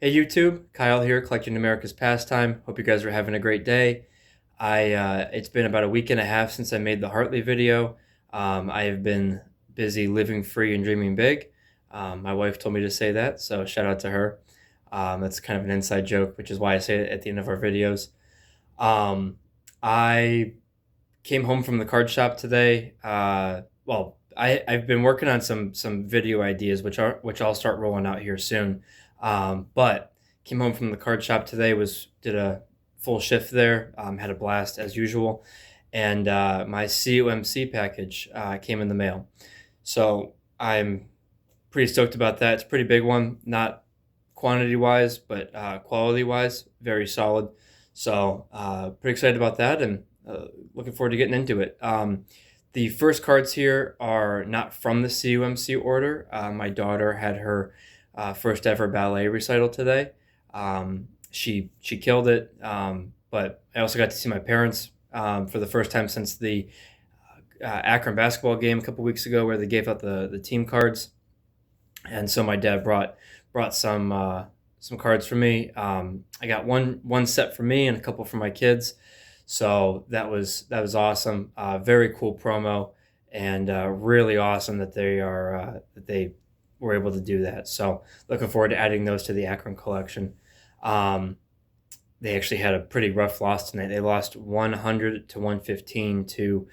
Hey YouTube, Kyle here, collecting America's pastime. Hope you guys are having a great day. It's been about a week and a half since I made the Hartley video. I have been busy living free and dreaming big. My wife told me to say that, so shout out to her. That's kind of an inside joke, which is why I say it at the end of our videos. Um, I came home from the card shop today. I've been working on some video ideas, which I'll start rolling out here soon. But came home from the card shop today. Was did a full shift there. Had a blast as usual, and my COMC package came in the mail. So I'm pretty stoked about that. It's a pretty big one, not quantity wise, but quality wise, very solid. So pretty excited about that, and looking forward to getting into it. The first cards here are not from the CUMC order. My daughter had her first ever ballet recital today. She killed it, but I also got to see my parents for the first time since the Akron basketball game a couple weeks ago, where they gave out the team cards, and so my dad brought some cards for me. I got one set for me and a couple for my kids. So that was awesome. Very cool promo, and really awesome that they were able to do that. So looking forward to adding those to the Akron collection. Um, they actually had a pretty rough loss tonight. They lost 100 to 115 to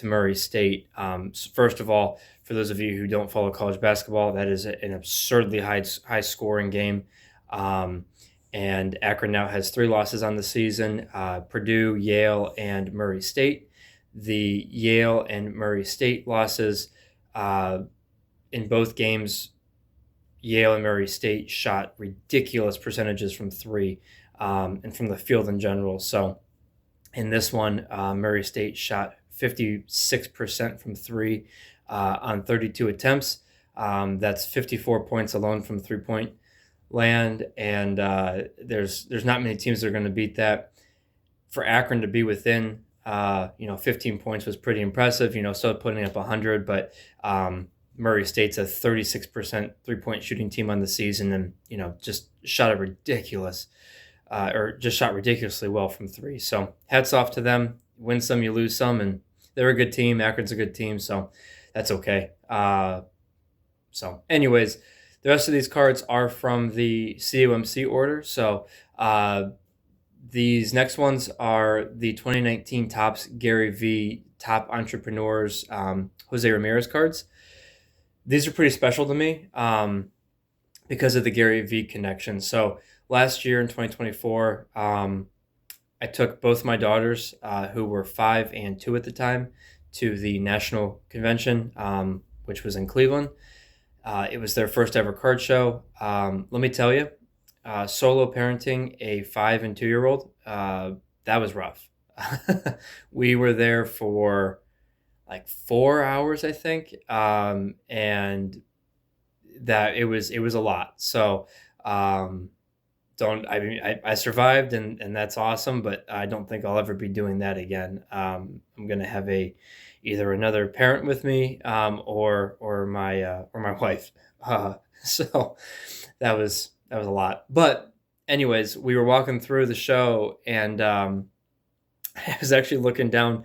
Murray State. First of all, for those of you who don't follow college basketball, that is an absurdly high scoring game. And Akron now has 3 losses on the season: Purdue, Yale, and Murray State. The Yale and Murray State losses, in both games, Yale and Murray State shot ridiculous percentages from three, and from the field in general. So in this one, Murray State shot 56% from three on 32 attempts. That's 54 points alone from 3-point land, and there's not many teams that are going to beat that. For Akron to be within 15 points was pretty impressive. Still putting up 100, but Murray State's a 36% 3-point shooting team on the season, and just shot ridiculously well from three. So hats off to them. Win some, you lose some, and they're a good team. Akron's a good team, so that's okay. So anyways, the rest of these cards are from the COMC order. So these next ones are the 2019 Topps Gary V Top Entrepreneurs Jose Ramirez cards. These are pretty special to me because of the Gary V connection. So last year in 2024, I took both my daughters, who were 5 and 2 at the time, to the national convention, which was in Cleveland. It was their first ever card show. Let me tell you, solo parenting a 5 and 2-year-old, that was rough. We were there for like 4 hours, I think, and that it was a lot. So I survived, and that's awesome, but I don't think I'll ever be doing that again. I'm gonna have either another parent with me, or my wife. So that was a lot. But anyways, we were walking through the show, and I was actually looking down,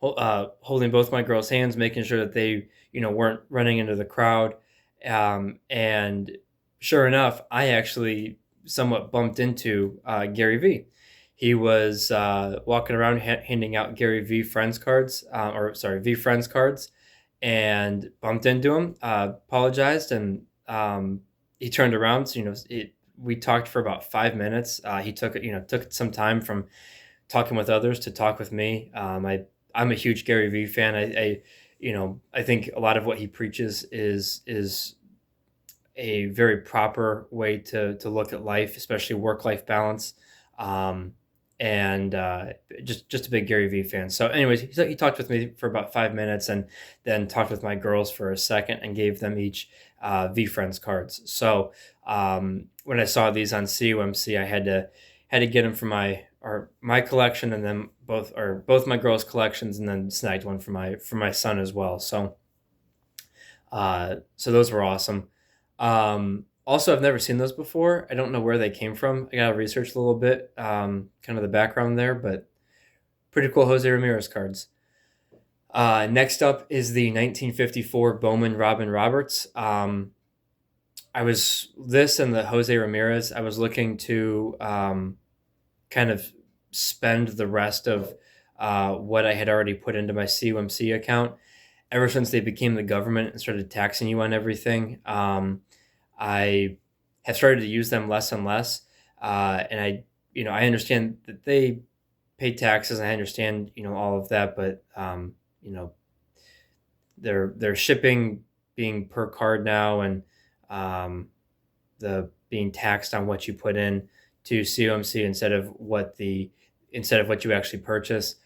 holding both my girls' hands, making sure that they weren't running into the crowd. And sure enough, I actually somewhat bumped into Gary V. He was walking around handing out Gary V friends cards, V friends cards, and bumped into him. Apologized, and he turned around. So, we talked for about 5 minutes. He took some time from talking with others to talk with me. I'm a huge Gary V fan. I think a lot of what he preaches is a very proper way to look at life, especially work-life balance. And just a big Gary V fan. So anyways, he talked with me for about 5 minutes, and then talked with my girls for a second and gave them each V Friends cards. So when I saw these on CUMC, I had to get them for my collection, and then both my girls' collections, and then snagged one for my son as well. So those were awesome. Also, I've never seen those before. I don't know where they came from. I gotta research a little bit, kind of the background there, but pretty cool Jose Ramirez cards. Next up is the 1954 Bowman Robin Roberts. I was this and the Jose Ramirez. I was looking to kind of spend the rest of what I had already put into my COMC account. Ever since they became the government and started taxing you on everything, I have started to use them less and less. And I understand that they pay taxes. And I understand, all of that, but you know, their shipping being per card now, and um, the being taxed on what you put in to COMC instead of what you actually purchase.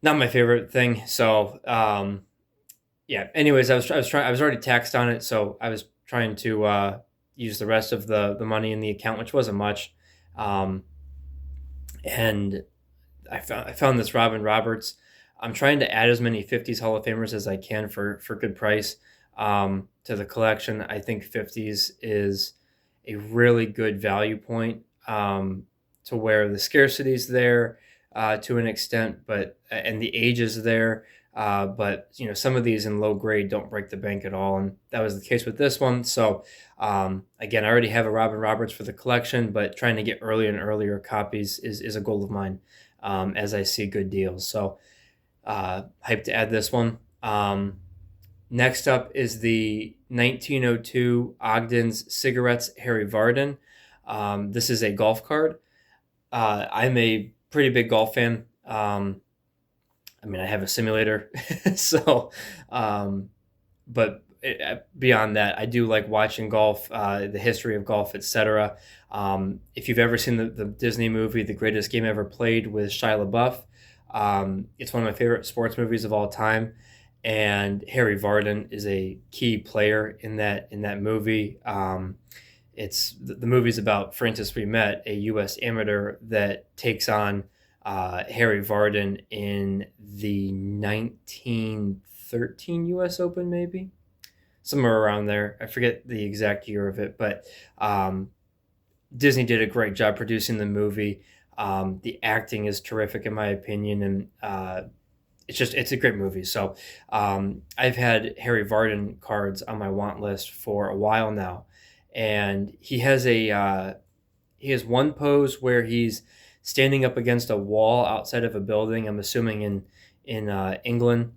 Not my favorite thing. So yeah. Anyways, I was already taxed on it, so I was trying to use the rest of the money in the account, which wasn't much. Um, and I found this Robin Roberts. I'm trying to add as many 50s Hall of Famers as I can for good price to the collection. I think 50s is a really good value point, to where the scarcity is there to an extent, but and the age is there. But some of these in low grade don't break the bank at all, and that was the case with this one. So again, I already have a Robin Roberts for the collection, but trying to get earlier and earlier copies is a goal of mine, as I see good deals. So hyped to add this one. Next up is the 1902 Ogden's Cigarettes Harry Vardon. This is a golf card. I'm a pretty big golf fan. I have a simulator, so, but beyond that, I do like watching golf, the history of golf, etc. If you've ever seen the Disney movie, The Greatest Game Ever Played with Shia LaBeouf, it's one of my favorite sports movies of all time. And Harry Vardon is a key player in that movie. It's the movie's about Francis Ouimet, a U.S. amateur that takes on Harry Vardon in the 1913 U.S. Open, maybe somewhere around there. I forget the exact year of it, but Disney did a great job producing the movie. The acting is terrific, in my opinion, and it's a great movie. So I've had Harry Vardon cards on my want list for a while now, and he has one pose where he's standing up against a wall outside of a building. I'm assuming in England,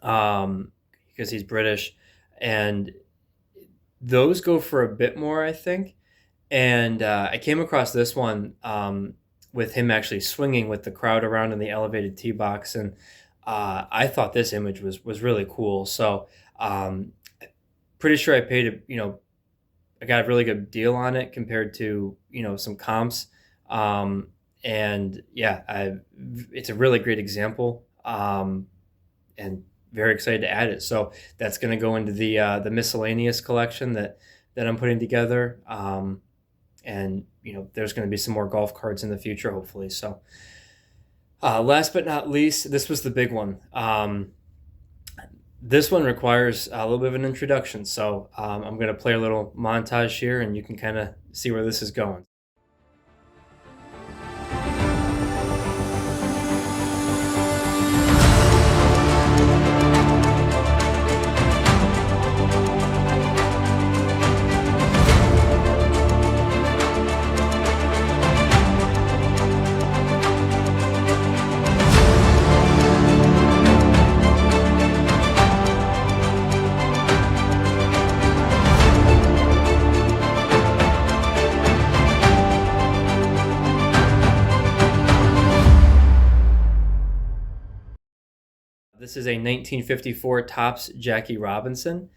because he's British, and those go for a bit more, I think. And I came across this one with him actually swinging with the crowd around in the elevated tee box, and I thought this image was really cool. So pretty sure I got a really good deal on it compared to some comps. And yeah, it's a really great example, and very excited to add it. So that's going to go into the miscellaneous collection that I'm putting together. And there's going to be some more golf cards in the future, hopefully. So last but not least, this was the big one. This one requires a little bit of an introduction. So I'm going to play a little montage here, and you can kind of see where this is going. This is a 1954 Topps Jackie Robinson.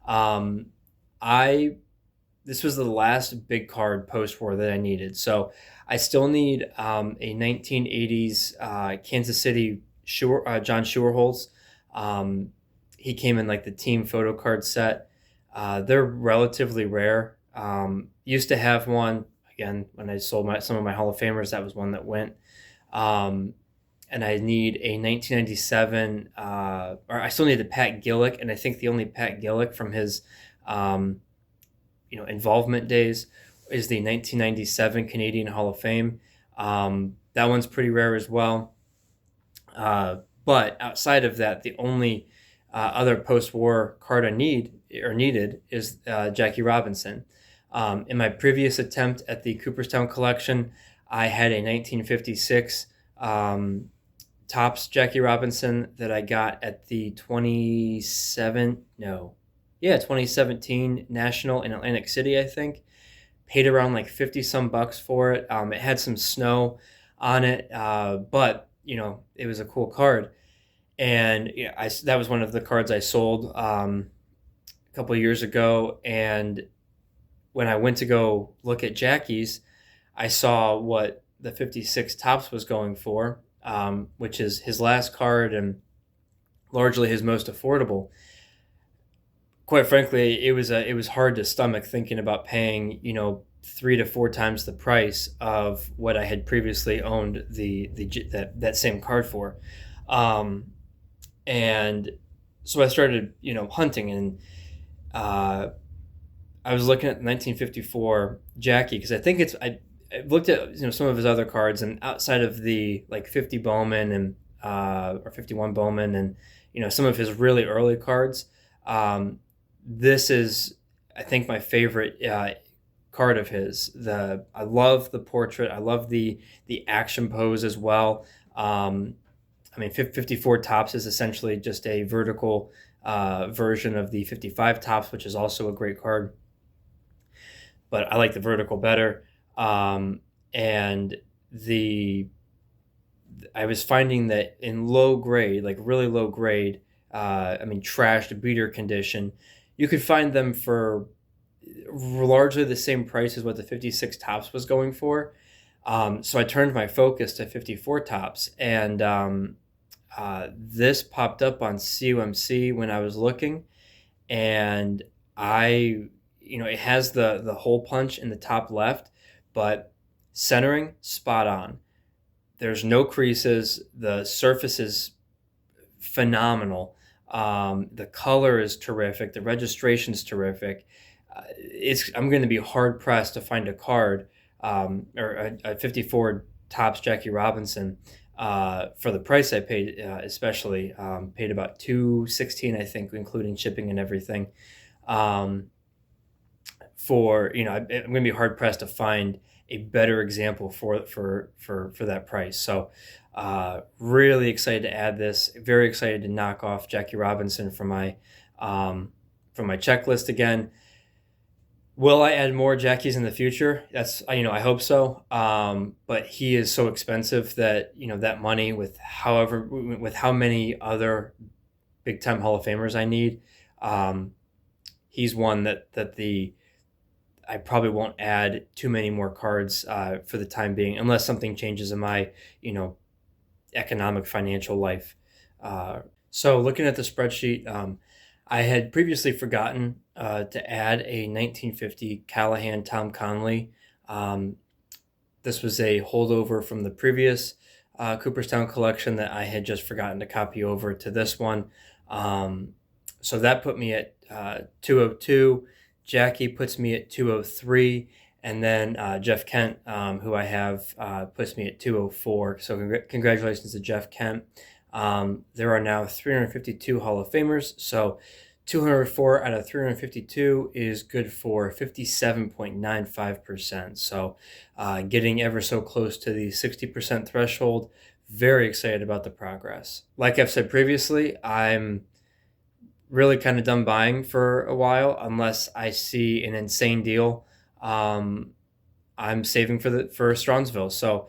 Um, I This was the last big card post-war that I needed, so I still need a 1980s Kansas City John Schuerholz. Um, he came in like the team photo card set. They're relatively rare. Used to have one again when I sold some of my Hall of Famers. That was one that went. Um, and I need a 1997, or I still need the Pat Gillick, and I think the only Pat Gillick from his, involvement days is the 1997 Canadian Hall of Fame. That one's pretty rare as well. But outside of that, the only other post-war card I needed is Jackie Robinson. In my previous attempt at the Cooperstown collection, I had a 1956 Topps Jackie Robinson that I got at the 2017 National in Atlantic City, I think. Paid around like 50 some bucks for it. It had some snow on it, but it was a cool card. And that was one of the cards I sold a couple of years ago. And when I went to go look at Jackie's, I saw what the 56 Topps was going for, which is his last card and largely his most affordable. Quite frankly, it was hard to stomach thinking about paying 3 to 4 times the price of what I had previously owned that same card for, and so I started hunting, and I was looking at 1954 Jackie because I think I looked at some of his other cards, and outside of the like 50 Bowman and or 51 Bowman and some of his really early cards. This is, I think, my favorite card of his. I love the portrait. I love the action pose as well. 54 Topps is essentially just a vertical version of the 55 Topps, which is also a great card. But I like the vertical better. And I was finding that in low grade, like really low grade, trashed beater condition, you could find them for largely the same price as what the 56 Topps was going for. So I turned my focus to 54 Topps, and this popped up on COMC when I was looking, and it has the hole punch in the top left, but centering spot on. There's no creases. The surface is phenomenal. The color is terrific. The registration is terrific. I'm going to be hard pressed to find a card or a 54 Topps Jackie Robinson for the price I paid. Especially paid about $216, I think, including shipping and everything. I'm going to be hard pressed to find a better example for that price. So really excited to add this. Very excited to knock off Jackie Robinson from my checklist again. Will I add more Jackies in the future? I hope so. But he is so expensive that that money with how many other big time Hall of Famers I need, he's one that I probably won't add too many more cards for the time being, unless something changes in my, economic financial life. So looking at the spreadsheet, I had previously forgotten to add a 1950 Callahan Tom Conley. This was a holdover from the previous Cooperstown collection that I had just forgotten to copy over to this one. So that put me at 202. Jackie puts me at 203, and then Jeff Kent, who I have, puts me at 204. So congratulations to Jeff Kent. There are now 352 Hall of Famers, so 204 out of 352 is good for 57.95%. So getting ever so close to the 60% threshold. Very excited about the progress. Like I've said previously, I'm really kind of done buying for a while unless I see an insane deal. I'm saving for Strongsville. So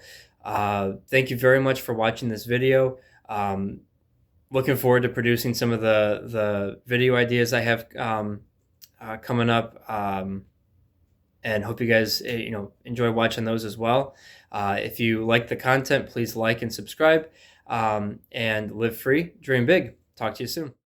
thank you very much for watching this video. Looking forward to producing some of the video ideas I have coming up, and hope you guys enjoy watching those as well. If you like the content, please like and subscribe, and live free, dream big. Talk to you soon.